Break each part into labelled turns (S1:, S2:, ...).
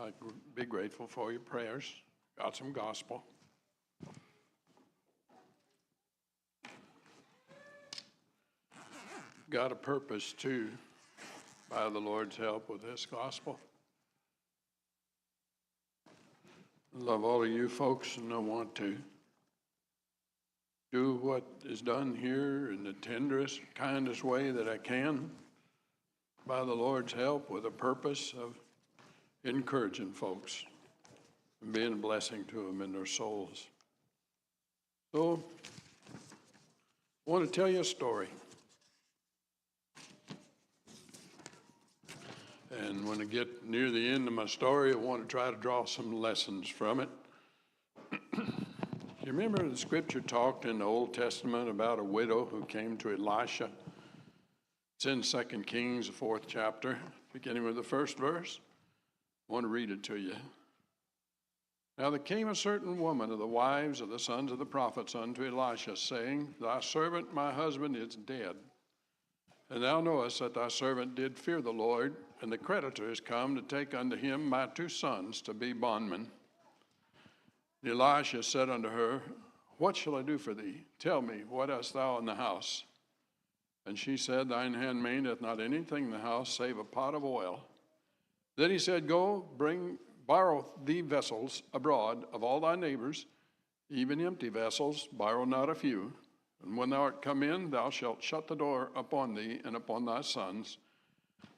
S1: I'd be grateful for your prayers. Got some gospel. Got a purpose too, by the Lord's help, with this gospel. I love all of you folks, and I want to do what is done here in the tenderest, kindest way that I can, by the Lord's help, with a purpose of encouraging folks and being a blessing to them in their souls. So, I want to tell you a story. And when I get near the end of my story, I want to try to draw some lessons from it. You remember the scripture talked in the Old Testament about a widow who came to Elisha? It's in 2 Kings, the 4th chapter, beginning with the first verse. I want to read it to you. Now there came a certain woman of the wives of the sons of the prophets unto Elisha, saying, Thy servant my husband is dead. And thou knowest that thy servant did fear the Lord, and the creditor is come to take unto him my 2 sons to be bondmen. And Elisha said unto her, What shall I do for thee? Tell me, what hast thou in the house? And she said, Thine handmaid hath not anything in the house save a pot of oil. Then he said, Go, borrow thee vessels abroad of all thy neighbors, even empty vessels, borrow not a few. And when thou art come in, thou shalt shut the door upon thee and upon thy sons,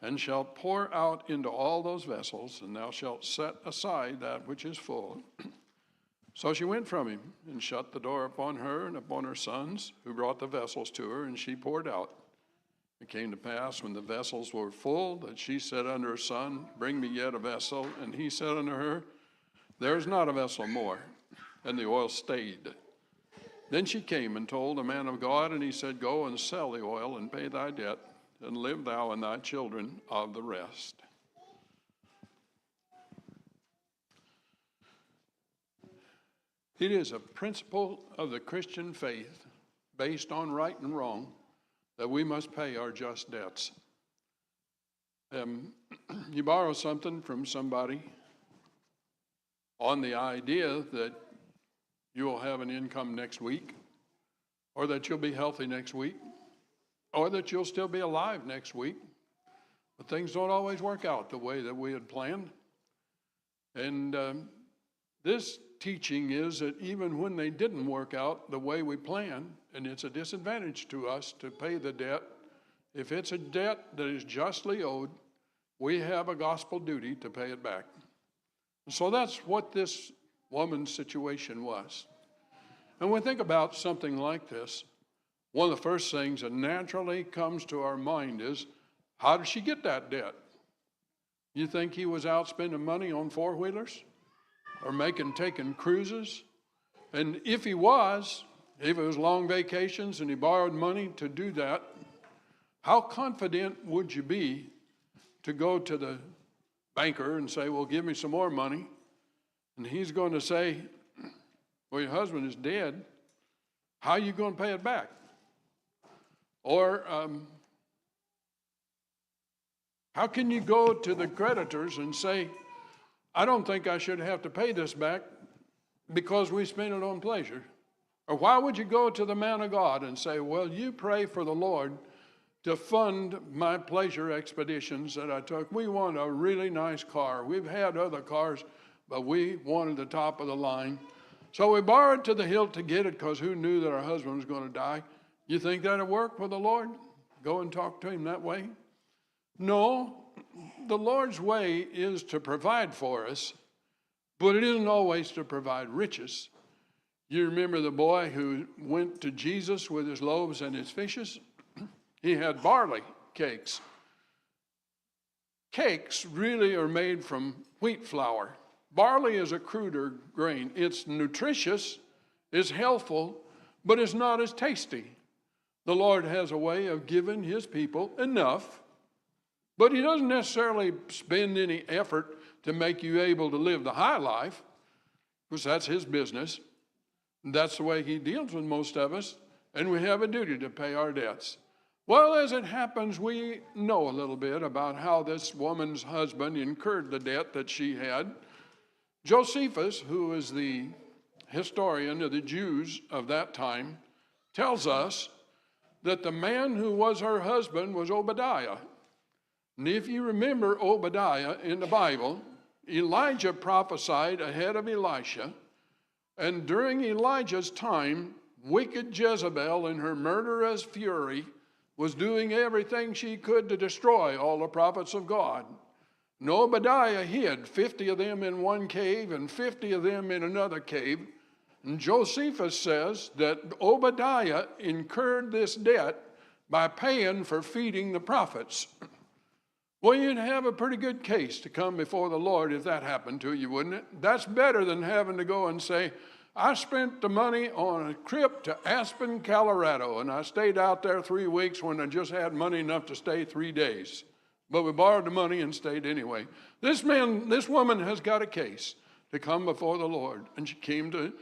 S1: and shalt pour out into all those vessels, and thou shalt set aside that which is full. So she went from him, and shut the door upon her and upon her sons, who brought the vessels to her, and she poured out. It came to pass, when the vessels were full, that she said unto her son, Bring me yet a vessel. And he said unto her, There is not a vessel more. And the oil stayed. Then she came and told the man of God, and he said, Go and sell the oil and pay thy debt, and live thou and thy children of the rest. It is a principle of the Christian faith, based on right and wrong, that we must pay our just debts. You borrow something from somebody on the idea that you will have an income next week, or that you'll be healthy next week, or that you'll still be alive next week. But things don't always work out the way that we had planned. And this teaching is that even when they didn't work out the way we planned, and it's a disadvantage to us to pay the debt, if it's a debt that is justly owed, we have a gospel duty to pay it back. And so that's what this woman's situation was. And when we think about something like this, one of the first things that naturally comes to our mind is, how did she get that debt? You think he was out spending money on 4-wheelers or taking cruises? And if he was, if it was long vacations and he borrowed money to do that, how confident would you be to go to the banker and say, well, give me some more money? And he's going to say, well, your husband is dead. How are you going to pay it back? Or how can you go to the creditors and say, I don't think I should have to pay this back because we spent it on pleasure? Or why would you go to the man of God and say, well, you pray for the Lord to fund my pleasure expeditions that I took. We want a really nice car. We've had other cars, but we wanted the top of the line. So we borrowed to the hilt to get it because who knew that our husband was going to die? You think that'll work for the Lord? Go and talk to him that way? No, the Lord's way is to provide for us, but it isn't always to provide riches. You remember the boy who went to Jesus with his loaves and his fishes? He had barley cakes. Cakes really are made from wheat flour. Barley is a cruder grain. It's nutritious, it's healthful, but it's not as tasty. The Lord has a way of giving his people enough, but he doesn't necessarily spend any effort to make you able to live the high life, because that's his business. That's the way he deals with most of us, and we have a duty to pay our debts. Well, as it happens, we know a little bit about how this woman's husband incurred the debt that she had. Josephus, who is the historian of the Jews of that time, tells us that the man who was her husband was Obadiah. And if you remember Obadiah in the Bible, Elijah prophesied ahead of Elisha, and during Elijah's time, wicked Jezebel in her murderous fury was doing everything she could to destroy all the prophets of God. And Obadiah hid 50 of them in one cave and 50 of them in another cave. And Josephus says that Obadiah incurred this debt by paying for feeding the prophets. Well, you'd have a pretty good case to come before the Lord if that happened to you, wouldn't it? That's better than having to go and say, I spent the money on a trip to Aspen, Colorado, and I stayed out there 3 weeks when I just had money enough to stay 3 days. But we borrowed the money and stayed anyway. This woman has got a case to come before the Lord. And she came to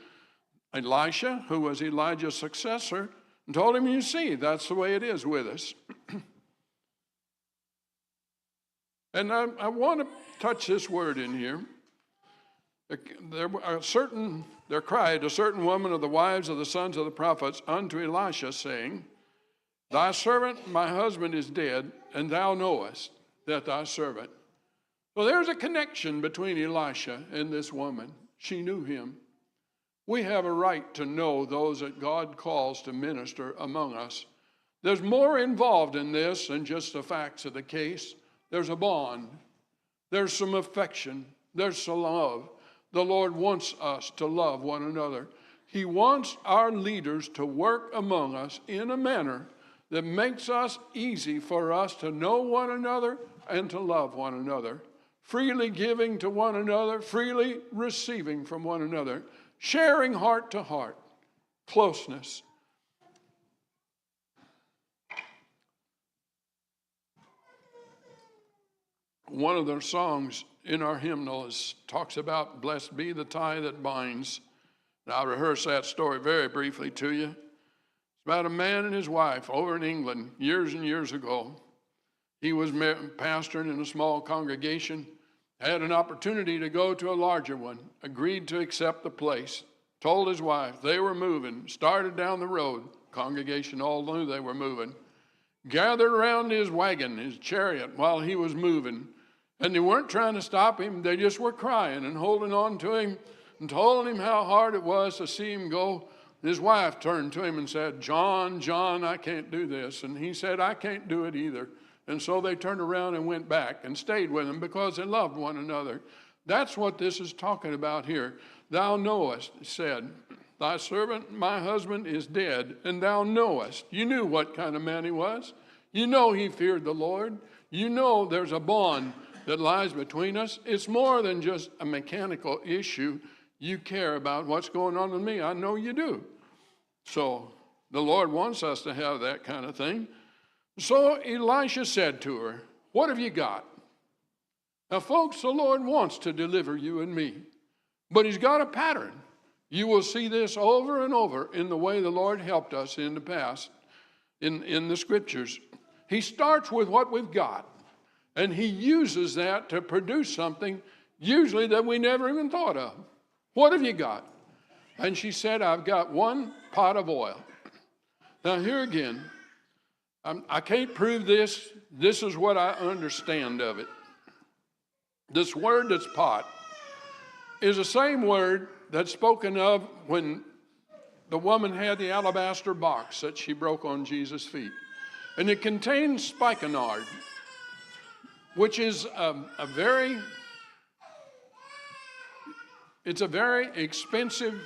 S1: Elisha, who was Elijah's successor, and told him, you see, that's the way it is with us. And I want to touch this word in here. There cried a certain woman of the wives of the sons of the prophets unto Elisha, saying, Thy servant, my husband, is dead, and thou knowest that thy servant. Well, there's a connection between Elisha and this woman. She knew him. We have a right to know those that God calls to minister among us. There's more involved in this than just the facts of the case. There's a bond. There's some affection. There's some love. The Lord wants us to love one another. He wants our leaders to work among us in a manner that makes us easy for us to know one another and to love one another, freely giving to one another, freely receiving from one another, sharing heart to heart, closeness. One of their songs in our hymnal talks about blessed be the tie that binds. And I'll rehearse that story very briefly to you. It's about a man and his wife over in England years and years ago. He was pastoring in a small congregation, had an opportunity to go to a larger one, agreed to accept the place, told his wife they were moving, started down the road. Congregation all knew they were moving, gathered around his wagon, his chariot, while he was moving. And they weren't trying to stop him. They just were crying and holding on to him and told him how hard it was to see him go. His wife turned to him and said, John, I can't do this. And he said, I can't do it either. And so they turned around and went back and stayed with him because they loved one another. That's what this is talking about here. Thou knowest, said, thy servant, my husband, is dead, and thou knowest. You knew what kind of man he was. You know he feared the Lord. You know there's a bond that lies between us. It's more than just a mechanical issue. You care about what's going on with me. I know you do. So the Lord wants us to have that kind of thing. So Elisha said to her, what have you got? Now, folks, the Lord wants to deliver you and me, but he's got a pattern. You will see this over and over in the way the Lord helped us in the past, in the scriptures. He starts with what we've got. And he uses that to produce something usually that we never even thought of. What have you got? And she said, I've got 1 pot of oil. Now here again, I can't prove this. This is what I understand of it. This word that's pot is the same word that's spoken of when the woman had the alabaster box that she broke on Jesus' feet. And it contains spikenard, which is a very expensive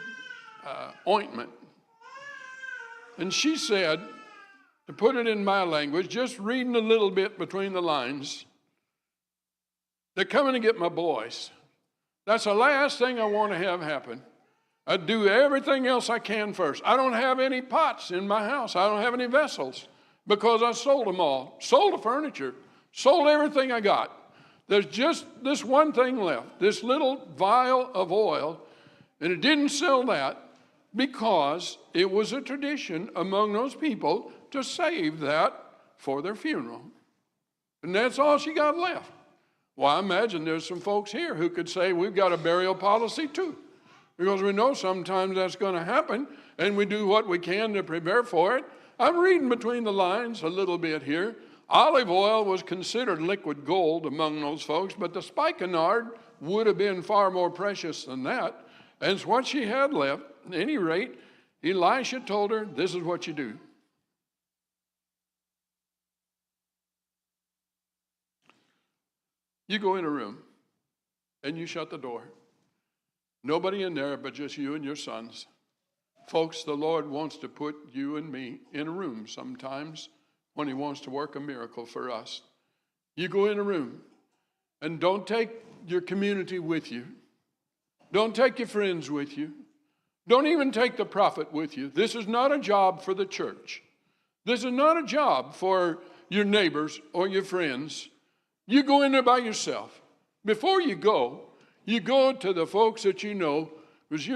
S1: ointment. And she said, to put it in my language, just reading a little bit between the lines, they're coming to get my boys. That's the last thing I want to have happen. I do everything else I can first. I don't have any pots in my house. I don't have any vessels because I sold them all. Sold the furniture. Sold everything I got. There's just this one thing left, this little vial of oil, and it didn't sell that because it was a tradition among those people to save that for their funeral. And that's all she got left. Well, I imagine there's some folks here who could say we've got a burial policy too, because we know sometimes that's going to happen, and we do what we can to prepare for it. I'm reading between the lines a little bit here. Olive oil was considered liquid gold among those folks, but the spikenard would have been far more precious than that. And it's what she had left. At any rate, Elisha told her, this is what you do. You go in a room and you shut the door. Nobody in there but just you and your sons. Folks, the Lord wants to put you and me in a room sometimes when he wants to work a miracle for us. You go in a room and don't take your community with you. Don't take your friends with you. Don't even take the prophet with you. This is not a job for the church. This is not a job for your neighbors or your friends. You go in there by yourself. Before you go to the folks that you know, because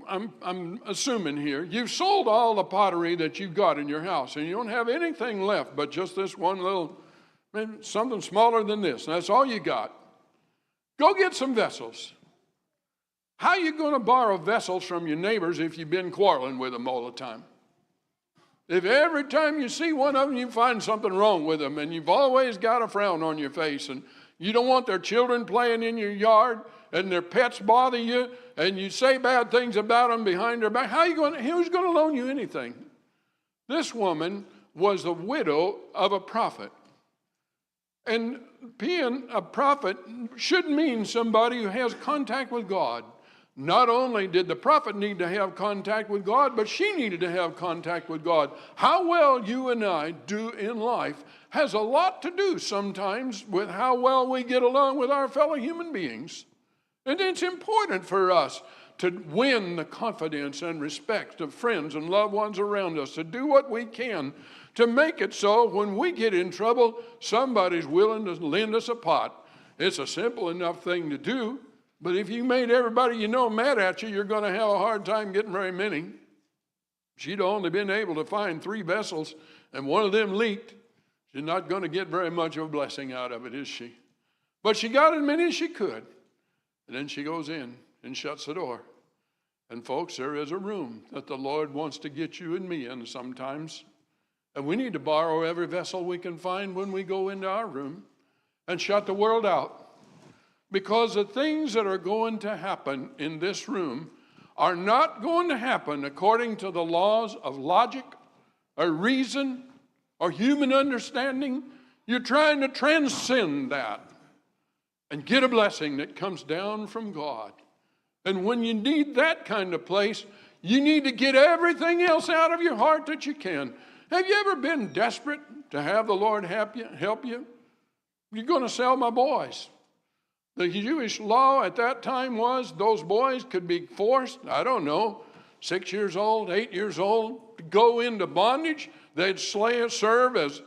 S1: I'm assuming here, you've sold all the pottery that you've got in your house, and you don't have anything left but just this one little, maybe something smaller than this, and that's all you got. Go get some vessels. How are you going to borrow vessels from your neighbors if you've been quarreling with them all the time? If every time you see one of them, you find something wrong with them, and you've always got a frown on your face, and you don't want their children playing in your yard, and their pets bother you, and you say bad things about them behind their back, who's going to loan you anything? This woman was the widow of a prophet. And being a prophet should mean somebody who has contact with God. Not only did the prophet need to have contact with God, but she needed to have contact with God. How well you and I do in life has a lot to do sometimes with how well we get along with our fellow human beings. And it's important for us to win the confidence and respect of friends and loved ones around us, to do what we can to make it so when we get in trouble, somebody's willing to lend us a pot. It's a simple enough thing to do, but if you made everybody you know mad at you, you're going to have a hard time getting very many. She'd only been able to find 3 vessels, and one of them leaked. She's not going to get very much of a blessing out of it, is she? But she got as many as she could. And then she goes in and shuts the door. And folks, there is a room that the Lord wants to get you and me in sometimes. And we need to borrow every vessel we can find when we go into our room and shut the world out. Because the things that are going to happen in this room are not going to happen according to the laws of logic or reason or human understanding. You're trying to transcend that and get a blessing that comes down from God. And when you need that kind of place, you need to get everything else out of your heart that you can. Have you ever been desperate to have the Lord help you? You're going to sell my boys. The Jewish law at that time was those boys could be forced, 6 years old, 8 years old, to go into bondage. They'd serve as,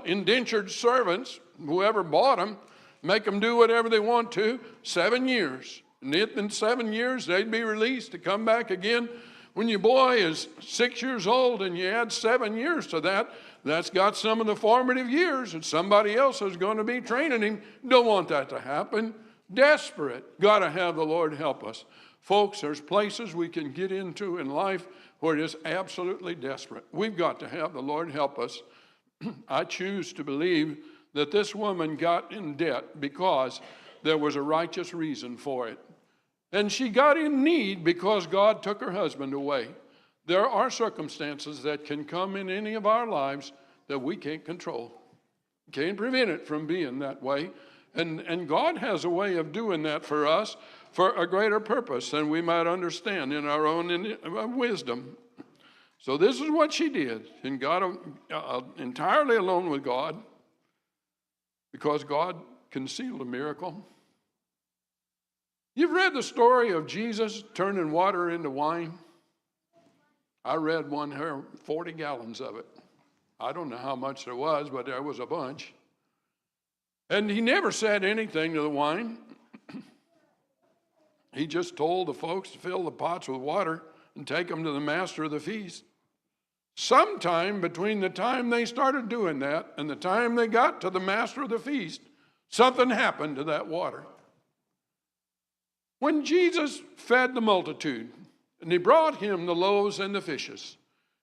S1: indentured servants, whoever bought them, make them do whatever they want to, 7 years. And in 7 years, they'd be released to come back again. When your boy is 6 years old and you add 7 years to that, that's got some of the formative years, and somebody else is going to be training him. Don't want that to happen. Desperate. Got to have the Lord help us. Folks, there's places we can get into in life where it is absolutely desperate. We've got to have the Lord help us. I choose to believe that this woman got in debt because there was a righteous reason for it. And she got in need because God took her husband away. There are circumstances that can come in any of our lives that we can't control. Can't prevent it from being that way. And God has a way of doing that for us for a greater purpose than we might understand in our own wisdom. So this is what she did, and got entirely alone with God, because God concealed a miracle. You've read the story of Jesus turning water into wine. I read one here, 40 gallons of it. I don't know how much there was, but there was a bunch. And he never said anything to the wine. He just told the folks to fill the pots with water and take them to the master of the feast. Sometime between the time they started doing that and the time they got to the master of the feast, something happened to that water. When Jesus fed the multitude and he brought him the loaves and the fishes,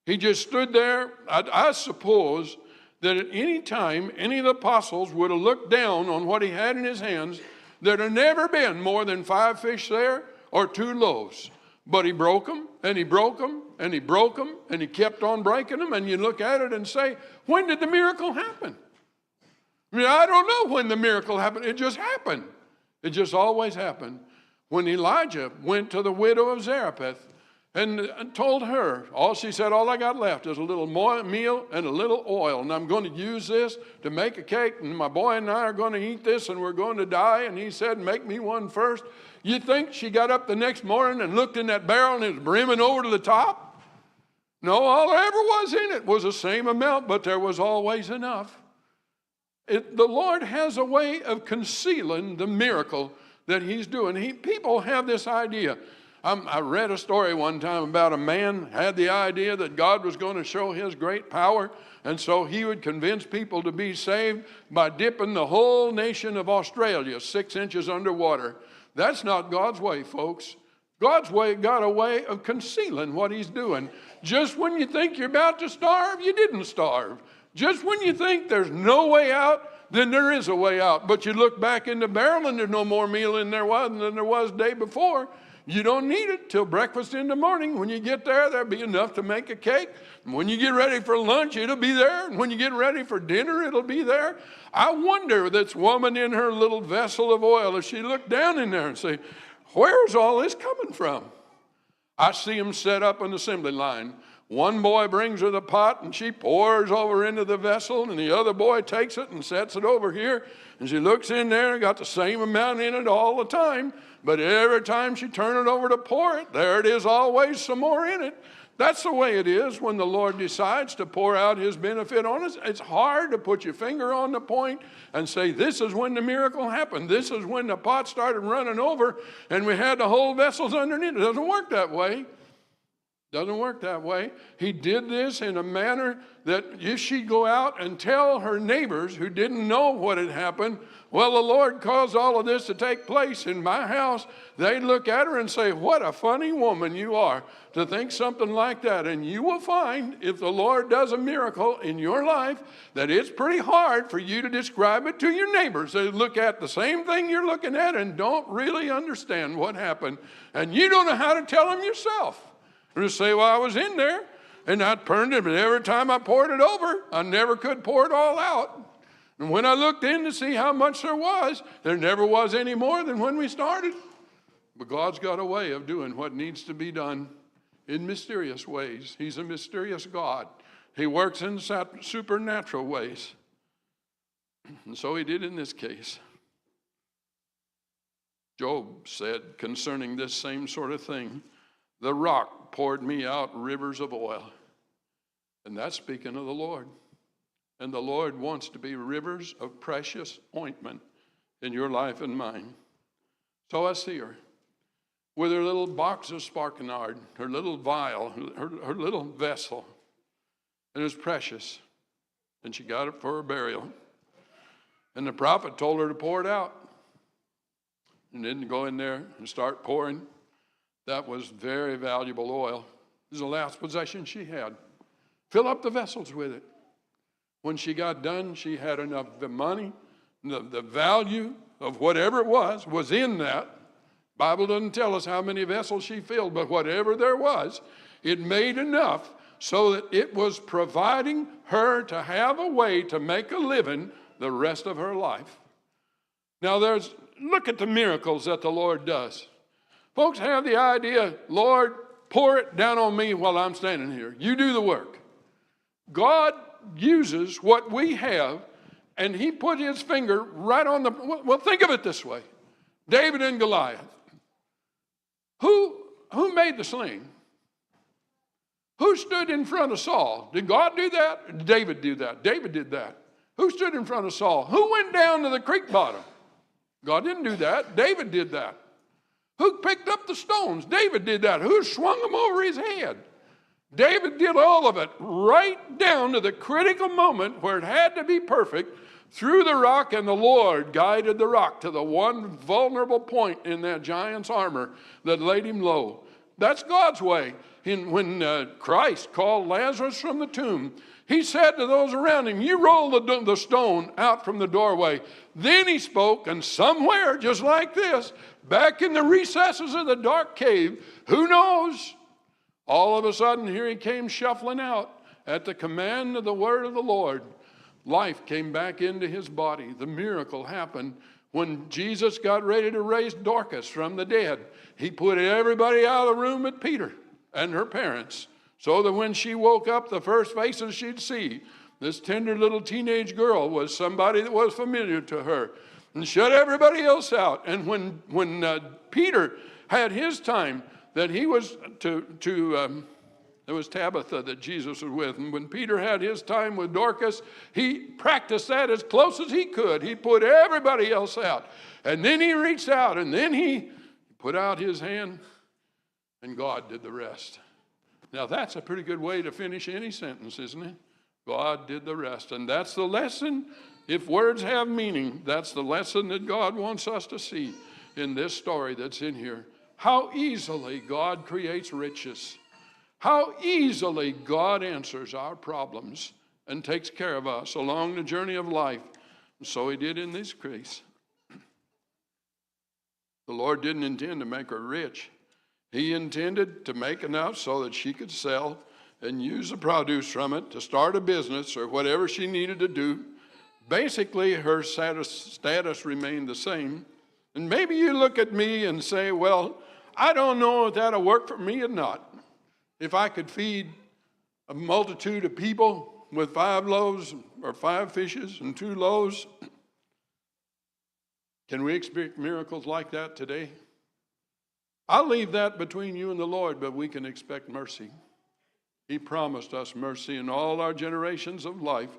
S1: he just stood there. I suppose that at any time any of the apostles would have looked down on what he had in his hands, there'd have never been more than 5 fish there or 2 loaves. But he broke them, and he broke them, and he broke them, and he kept on breaking them. And you look at it and say, when did the miracle happen? I don't know when the miracle happened. It just happened. It just always happened. When Elijah went to the widow of Zarephath and told her, she said, all I got left is a little meal and a little oil, and I'm going to use this to make a cake, and my boy and I are going to eat this, and we're going to die. And he said, make me one first. You think she got up the next morning and looked in that barrel and it was brimming over to the top? No, all there ever was in it was the same amount, but there was always enough. The Lord has a way of concealing the miracle that he's doing. People have this idea. I read a story one time about a man had the idea that God was going to show his great power, and so he would convince people to be saved by dipping the whole nation of Australia 6 inches underwater. That's not God's way, folks. God's way got a way of concealing what he's doing. Just when you think you're about to starve, you didn't starve. Just when you think there's no way out, then there is a way out. But you look back in the barrel and there's no more meal in there than there was the day before. You don't need it till breakfast in the morning. When you get there, there'll be enough to make a cake. And when you get ready for lunch, it'll be there. And when you get ready for dinner, it'll be there. I wonder, this woman in her little vessel of oil, if she looked down in there and say, where's all this coming from? I see them set up an assembly line. One boy brings her the pot and she pours over into the vessel, and the other boy takes it and sets it over here. And she looks in there and got the same amount in it all the time. But every time she turns it over to pour it, there it is, always some more in it. That's the way it is when the Lord decides to pour out his benefit on us. It's hard to put your finger on the point and say, this is when the miracle happened. This is when the pot started running over and we had the whole vessels underneath. It doesn't work that way. Doesn't work that way. He did this in a manner that if she'd go out and tell her neighbors who didn't know what had happened, well, the Lord caused all of this to take place in my house, they'd look at her and say, what a funny woman you are to think something like that. And you will find, if the Lord does a miracle in your life, that it's pretty hard for you to describe it to your neighbors. They look at the same thing you're looking at and don't really understand what happened. And you don't know how to tell them yourself. You just say, well, I was in there and I turned it, but every time I poured it over, I never could pour it all out. And when I looked in to see how much there never was any more than when we started. But God's got a way of doing what needs to be done in mysterious ways. He's a mysterious God. He works in supernatural ways. And so he did in this case. Job said concerning this same sort of thing, the rock poured me out rivers of oil. And that's speaking of the Lord. And the Lord wants to be rivers of precious ointment in your life and mine. So I see her with her little box of spikenard, her little vial, her little vessel. And it was precious. And she got it for her burial. And the prophet told her to pour it out. And didn't go in there and start pouring. That was very valuable oil. It was the last possession she had. Fill up the vessels with it. When she got done, she had enough money. The value of whatever it was in that. Bible doesn't tell us how many vessels she filled, but whatever there was, it made enough so that it was providing her to have a way to make a living the rest of her life. Now look at the miracles that the Lord does. Folks have the idea, Lord, pour it down on me while I'm standing here. You do the work. God uses what we have, and he put his finger right on well, think of it this way. David and Goliath. Who made the sling? Who stood in front of Saul? Did God do that? Or did David do that? David did that. Who stood in front of Saul? Who went down to the creek bottom? God didn't do that. David did that. Who picked up the stones? David did that. Who swung them over his head? David did all of it right down to the critical moment where it had to be perfect, threw the rock, and the Lord guided the rock to the one vulnerable point in that giant's armor that laid him low. That's God's way. When Christ called Lazarus from the tomb, he said to those around him, you roll the stone out from the doorway. Then he spoke, and somewhere just like this, back in the recesses of the dark cave, who knows? All of a sudden, here he came shuffling out at the command of the word of the Lord. Life came back into his body. The miracle happened when Jesus got ready to raise Dorcas from the dead. He put everybody out of the room but Peter and her parents, so that when she woke up, the first faces she'd see, this tender little teenage girl, was somebody that was familiar to her, and shut everybody else out. And when Peter had his time, that he was there was Tabitha that Jesus was with. And when Peter had his time with Dorcas, he practiced that as close as he could. He put everybody else out. And then he reached out, and then he put out his hand, and God did the rest. Now that's a pretty good way to finish any sentence, isn't it? God did the rest. And that's the lesson. If words have meaning, that's the lesson that God wants us to see in this story that's in here. How easily God creates riches. How easily God answers our problems and takes care of us along the journey of life. And so he did in this case. The Lord didn't intend to make her rich. He intended to make enough so that she could sell and use the produce from it to start a business or whatever she needed to do. Basically, her status remained the same. And maybe you look at me and say, well, I don't know if that'll work for me or not. If I could feed a multitude of people with 5 loaves or 5 fishes and 2 loaves, can we experience miracles like that today? I'll leave that between you and the Lord, but we can expect mercy. He promised us mercy in all our generations of life.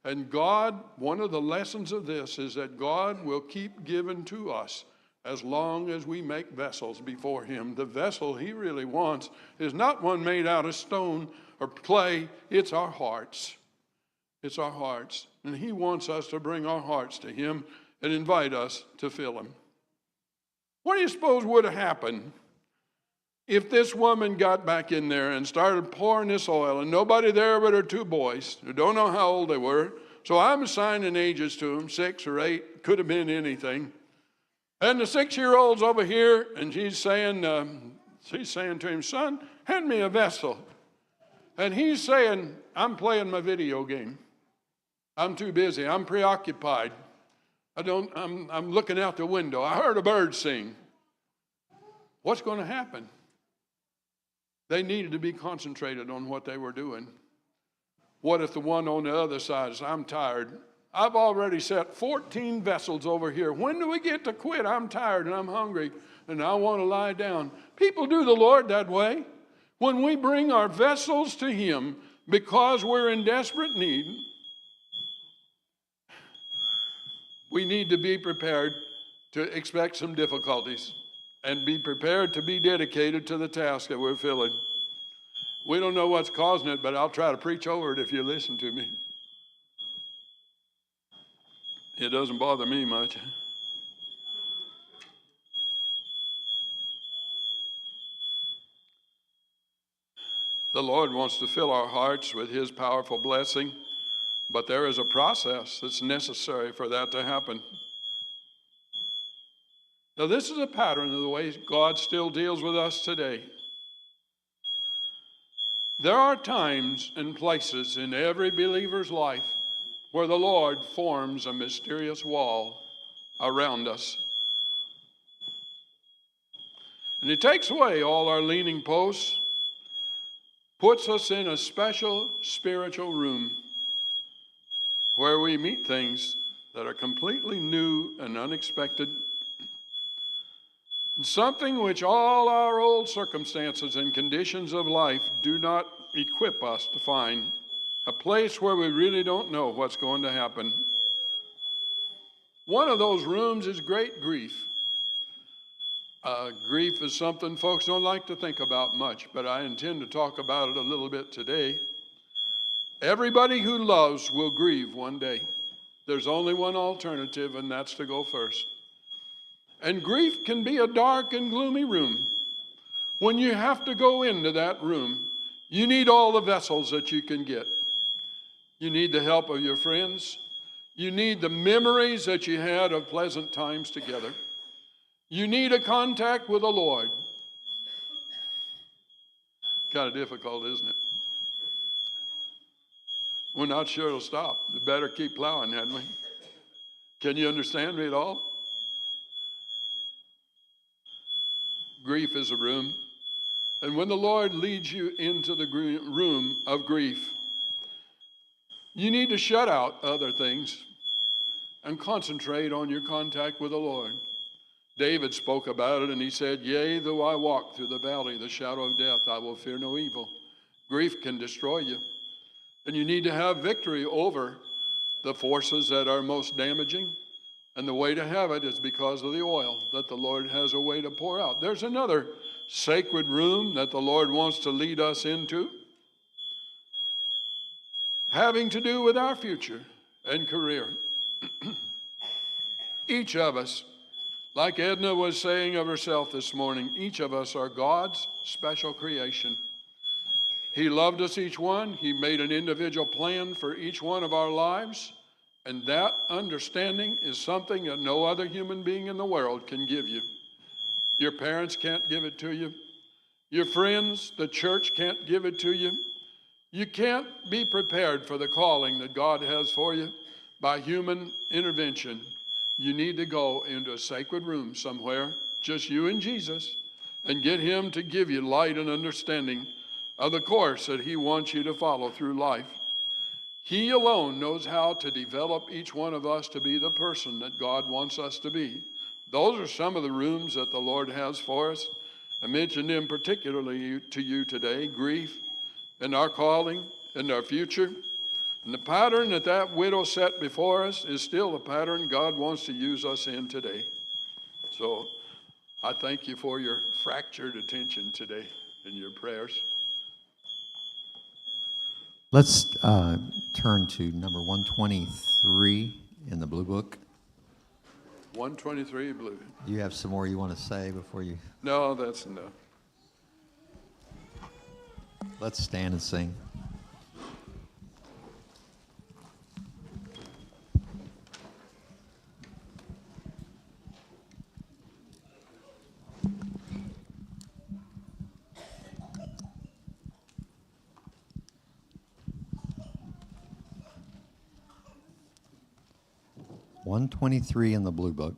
S1: And God, one of the lessons of this is that God will keep giving to us as long as we make vessels before him. The vessel he really wants is not one made out of stone or clay. It's our hearts. It's our hearts. And he wants us to bring our hearts to him and invite us to fill them. What do you suppose would have happened if this woman got back in there and started pouring this oil, and nobody there but her 2 boys who don't know how old they were? So I'm assigning ages to them, 6 or 8, could have been anything. And the 6-year-old's over here, and she's saying to him, son, hand me a vessel. And he's saying, I'm playing my video game. I'm too busy. I'm preoccupied. I'm looking out the window. I heard a bird sing. What's going to happen? They needed to be concentrated on what they were doing. What if the one on the other side is, I'm tired. I've already set 14 vessels over here. When do we get to quit? I'm tired and I'm hungry and I want to lie down. People do the Lord that way. When we bring our vessels to him because we're in desperate need, we need to be prepared to expect some difficulties and be prepared to be dedicated to the task that we're filling. We don't know what's causing it, but I'll try to preach over it if you listen to me. It doesn't bother me much. The Lord wants to fill our hearts with his powerful blessing, but there is a process that's necessary for that to happen. Now, this is a pattern of the way God still deals with us today. There are times and places in every believer's life where the Lord forms a mysterious wall around us. And he takes away all our leaning posts, puts us in a special spiritual room where we meet things that are completely new and unexpected, and something which all our old circumstances and conditions of life do not equip us to find, a place where we really don't know what's going to happen. One of those rooms is great grief. Grief is something folks don't like to think about much, but I intend to talk about it a little bit today. Everybody who loves will grieve one day. There's only one alternative, and that's to go first. And grief can be a dark and gloomy room. When you have to go into that room, you need all the vessels that you can get. You need the help of your friends. You need the memories that you had of pleasant times together. You need a contact with the Lord. Kind of difficult, isn't it? We're not sure it'll stop. We better keep plowing, hadn't we? Can you understand me at all? Grief is a room. And when the Lord leads you into the room of grief, you need to shut out other things and concentrate on your contact with the Lord. David spoke about it, and he said, "Yea, though I walk through the valley of the shadow of death, I will fear no evil." Grief can destroy you. And you need to have victory over the forces that are most damaging. And the way to have it is because of the oil that the Lord has a way to pour out. There's another sacred room that the Lord wants to lead us into, having to do with our future and career. Each of us, like Edna was saying of herself this morning, each of us are God's special creation. He loved us each one. He made an individual plan for each one of our lives. And that understanding is something that no other human being in the world can give you. Your parents can't give it to you. Your friends, the church can't give it to you. You can't be prepared for the calling that God has for you by human intervention. You need to go into a sacred room somewhere, just you and Jesus, and get Him to give you light and understanding of the course that He wants you to follow through life. He alone knows how to develop each one of us to be the person that God wants us to be. Those are some of the rooms that the Lord has for us. I mentioned them particularly to you today: grief and our calling and our future. And the pattern that that widow set before us is still the pattern God wants to use us in today. So I thank you for your fractured attention today and your prayers.
S2: Let's turn to number 123 in the Blue Book.
S1: 123 blue.
S2: Do you have some more you want to say before you?
S1: No, that's enough.
S2: Let's stand and sing. (123) in the Blue Book.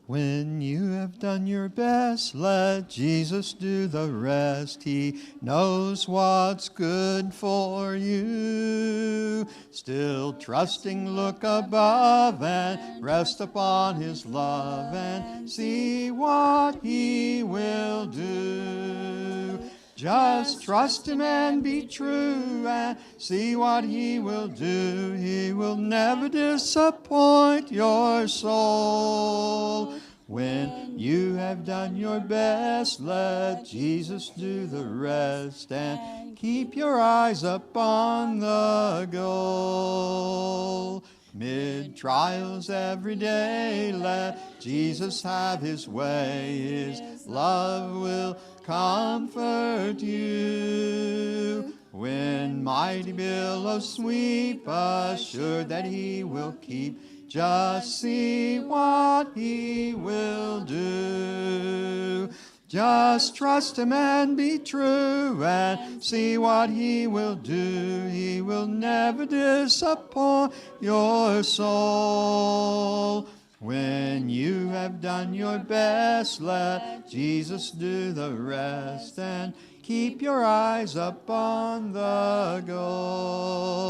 S2: When you have done your best, let Jesus do the rest. He knows what's good for you. Still trusting, look above and rest upon His love and see what He will do. Just trust Him and be true and see what He will do. He will never disappoint your soul. When you have done your best, let Jesus do the rest and keep your eyes upon the goal. Mid trials every day, let Jesus have His way. His love will comfort you. When mighty billows sweep, assured that He will keep, just see what He will do. Just trust Him and be true and see what He will do. He will never disappoint your soul. When you have done your best, let Jesus do the rest and keep your eyes upon the goal.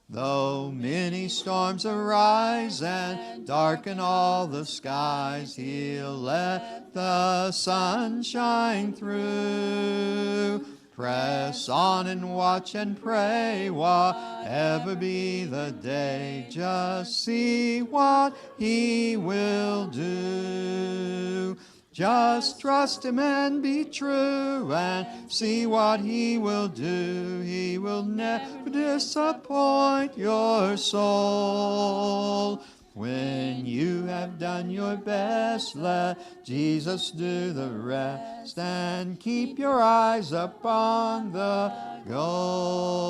S2: Though many storms arise and darken all the skies, He'll let the sun shine through. Press on and watch and pray, whatever be the day. Just see what He will do. Just trust him and be true, and see what he will do. He will never disappoint your soul. When you have done your best, let Jesus do the rest, and keep your eyes upon the goal.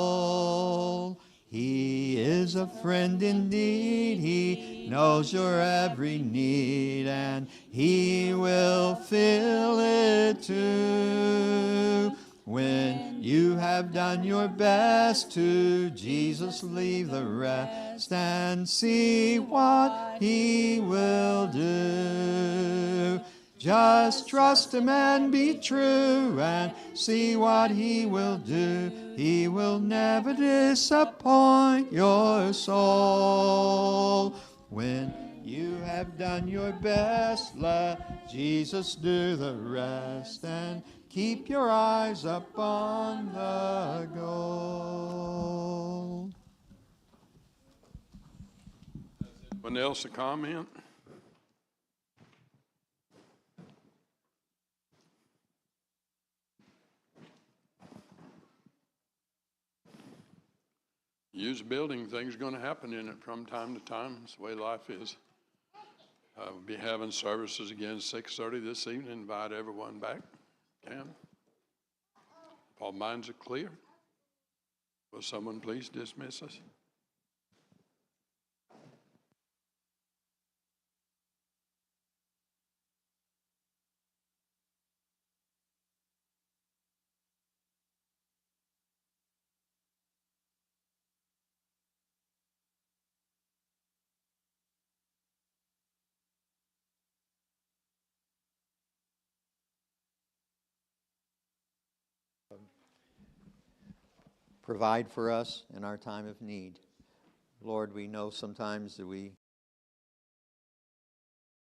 S2: He is a friend indeed. He knows your every need, and he will fill it too. When you have done your best, to Jesus leave the rest, and see what he will do. Just trust him and be true, and see what he will do. He will never disappoint your soul. When you have done your best, let Jesus do the rest, and keep your eyes upon the goal.
S1: Anyone else a comment? Use a building, things are going to happen in it from time to time. It's the way life is. We'll be having services again 6:30 this evening. Invite everyone back. Can. If all minds are clear, will someone please dismiss us?
S2: Provide for us in our time of need. Lord, we know sometimes that we